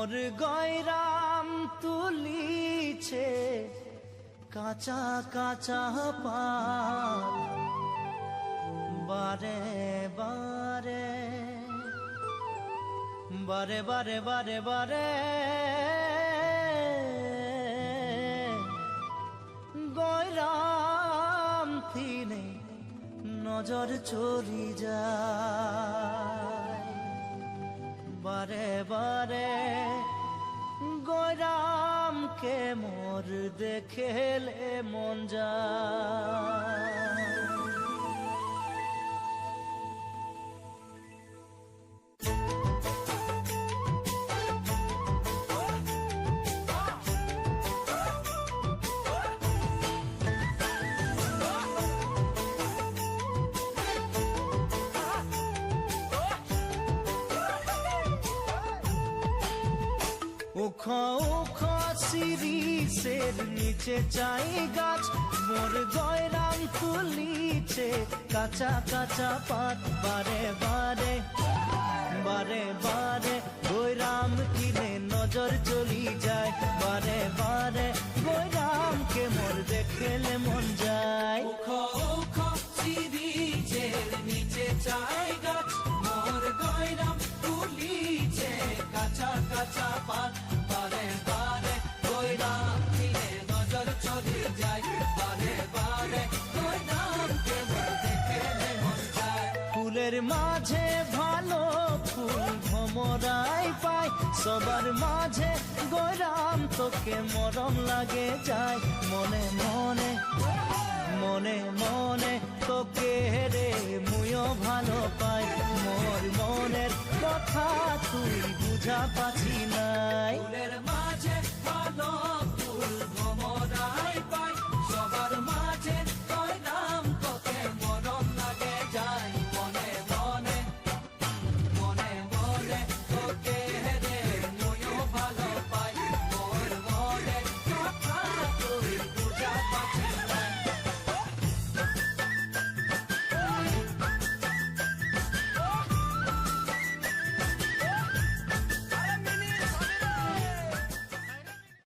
মোর গয়রাম তুলিছে কাঁচা কাঁচা পাত বারে বারে বারে বারে বারে বারে গয়রাম থিনে নজর চলি যায় বারে বারে গয়রামকে মোর দেখেলে মন যায়। উখ উখ শিরিষের নিচে চাই গাছ মোর গয়রাম তুলিছে কাঁচা কাঁচা পাত বারে বারে বারে বারে গয়রাম কিনে নজর চলি যায় বারে বারে গয়রামকে মোর দেখেলে মন যায়। উখ উখ শিরিষের নিচে চাই গাছ মোর গয়রাম তুলিছে কাঁচা কাঁচা পাত বারে বারে গয়রাম কিনে নজর চলে যায় বারে বারে গয়রামকে মোর দেখেলে মন যায়। ফুলের মাঝে ভালো ফুল ভমরাই পায় সবার মাঝে গয়রাম তোকে মরম লাগে যায় মনে মনে মনে মনে তোকে রে মুইও ভালো পাই।